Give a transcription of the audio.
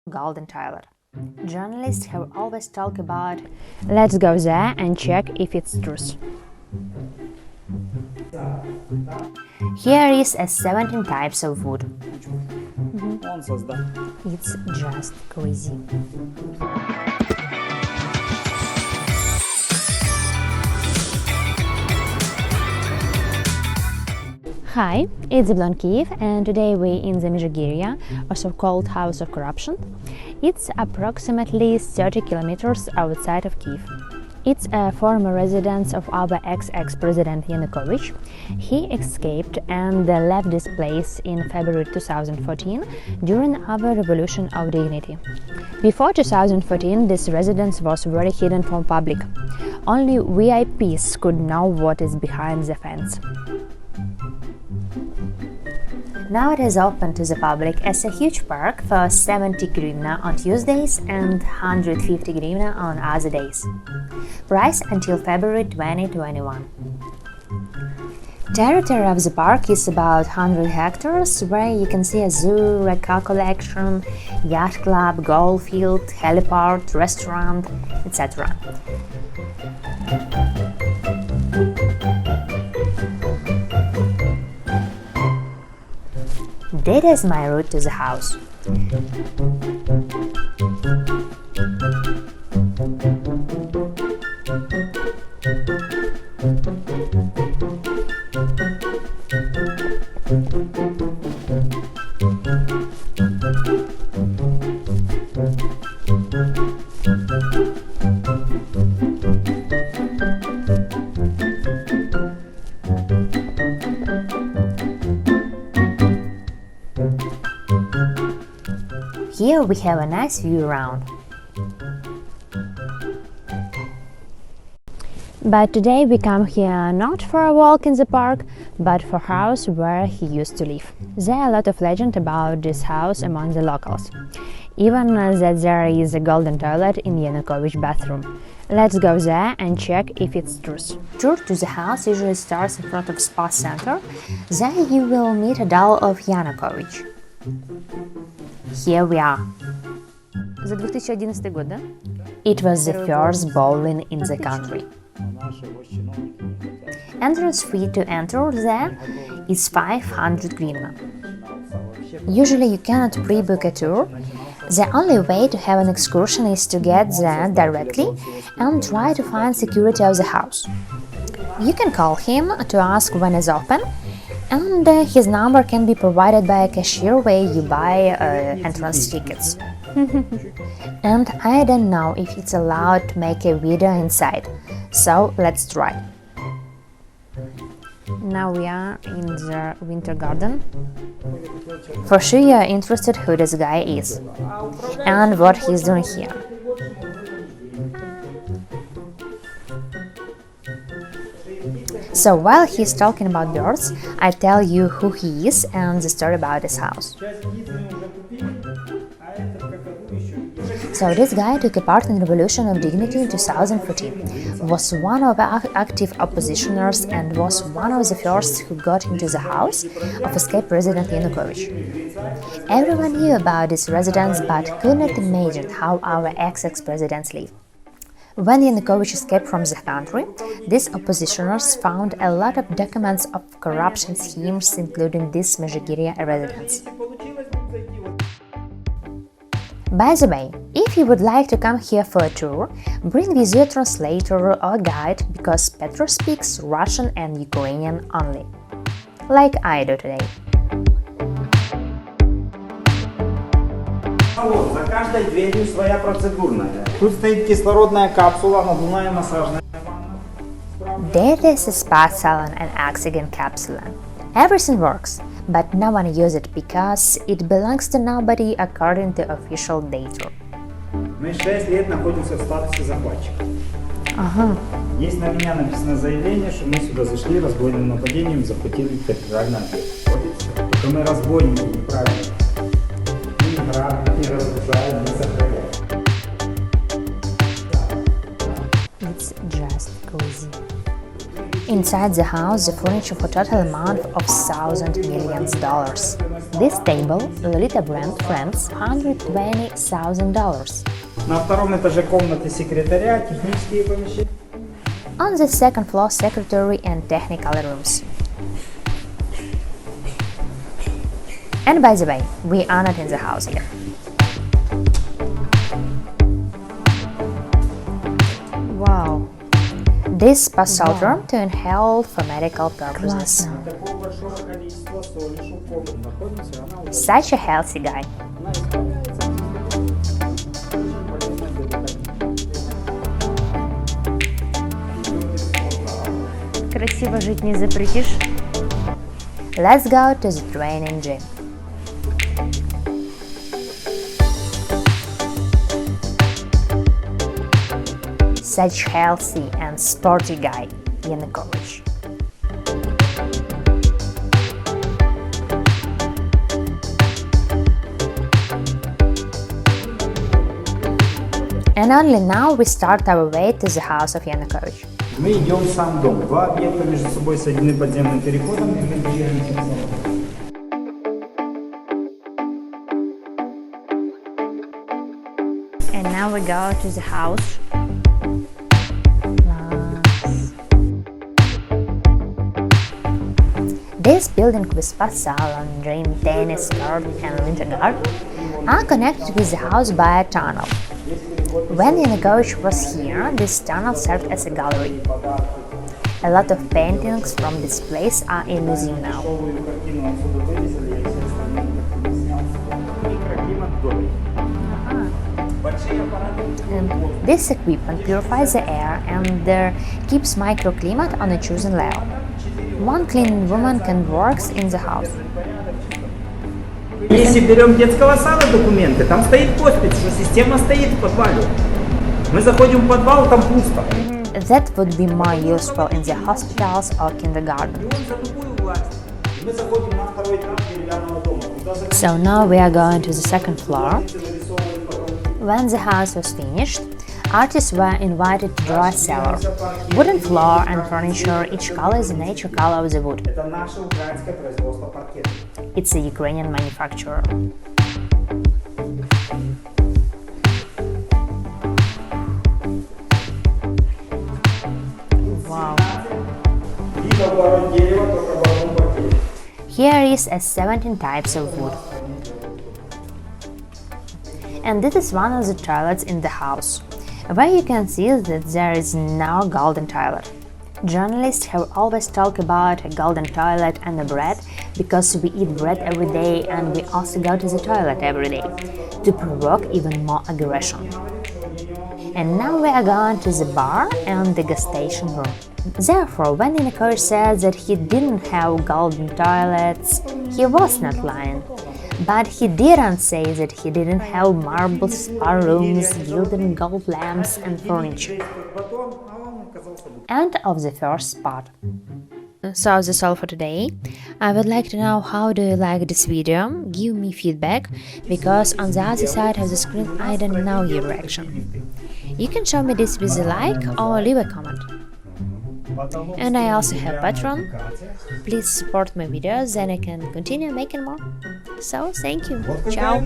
golden toilet. Journalists have always talked about. Let's go there and check if it's true. Here is 17 types of wood. It's just crazy. Hi, it's Blonde Kyiv, and today we're in the Mezhyhirya, also called House of Corruption. It's approximately 30 kilometers outside of Kyiv. It's a former residence of our ex-president Yanukovych. He escaped and left this place in February 2014 during our Revolution of Dignity. Before 2014, this residence was very hidden from public. Only VIPs could know what is behind the fence. Now it is open to the public as a huge park for 70 hryvnia on Tuesdays and 150 hryvnia on other days. Price until February 2021. Territory of the park is about 100 hectares, where you can see a zoo, a car collection, yacht club, golf field, helipad, restaurant, etc. That is my route to the house. Here we have a nice view around. But today we come here not for a walk in the park, but for house where he used to live. There are a lot of legend about this house among the locals. Even that there is a golden toilet in Yanukovych bathroom. Let's go there and check if it's true. Tour to the house usually starts in front of spa center. There you will meet a doll of Yanukovych. Here we are. За 2011 год, да? It was the first bowling in the country. Entrance fee to enter there is 500 hryvnia. Usually you cannot pre-book a tour. The only way to have an excursion is to get there directly and try to find security of the house. You can call him to ask when it's open, and his number can be provided by a cashier where you buy entrance tickets. And I don't know if it's allowed to make a video inside, so let's try. Now we are in the winter garden. For sure you are interested who this guy is and what he's doing here. So while he's talking about birds, I tell you who he is and the story about his house. So this guy took part in Revolution of Dignity in 2014, was one of the active oppositioners and was one of the first who got into the house of escaped President Yanukovych. Everyone knew about this residence but could not imagine how our ex-presidents live. When Yanukovych escaped from the country, these oppositioners found a lot of documents of corruption schemes, including this Mezhyhirya Residence. By the way, if you would like to come here for a tour, bring with you a translator or guide, because Petro speaks Russian and Ukrainian only, like I do today. За каждой дверью своя процедурная. Тут стоит кислородная капсула, надувная массажная ванна. That is a spa salon and oxygen capsule. Everything works, but no one uses it because it belongs to nobody according to official data. Мы 6 лет находимся в статусе захватчика. Ага. Есть на меня написано заявление, что мы сюда зашли разбойным нападением, захватили территориальный объект. Вот и все. Только мы разбойники, неправильно. Мы грабим, не разрушаем, не сожжаем. It's just crazy. In inside the house the furniture for total amount of $1,000 million. This table, Lolita brand France, $120,000. На втором этаже комнаты секретаря, технические помещения. On the second floor, secretary and technical rooms. And by the way, we are not in the house here. Wow! This spa salt room to inhale for medical purposes. Such a healthy guy. Красиво жить не запретишь. Let's go to the training gym. Such healthy and sporty guy, Yanukovych. And only now we start our way to the house of Yanukovych. Мы идем в сам дом. Два объекта между собой соединены подземным переходом. And now we go to the house. Nice. This building with spa salon, gym, tennis court and winter garden are connected with the house by a tunnel. When Yanukovych was here, this tunnel served as a gallery. A lot of paintings from this place are in museum now. And this equipment purifies the air and keeps microclimate on a chosen level. One cleaning woman can work in the house. Если берем детского сада документы, там стоит подпись, что система стоит в подвале. Мы заходим в подвал, там пусто. That would be more useful in the hospitals or kindergarten. So now we are going to the second floor. When the house was finished, artists were invited to draw a cellar. Wooden floor and furniture, each color is the nature color of the wood. It's a Ukrainian manufacturer. Wow. Here is 17 types of wood. And this is one of the toilets in the house, where you can see that there is no golden toilet. Journalists have always talked about a golden toilet and a bread because we eat bread every day and we also go to the toilet every day to provoke even more aggression. And now we are going to the bar and the gas station room. Therefore, when Yanukovych said that he didn't have golden toilets, he was not lying. But he didn't say that he didn't have marble spa rooms, gilded gold lamps and furniture. End of the first part. So that's all for today. I would like to know how do you like this video, give me feedback, because on the other side of the screen I don't know your reaction. You can show me this with a like or leave a comment. And I also have Patreon. Please support my videos, then I can continue making more. So, thank you. Ciao.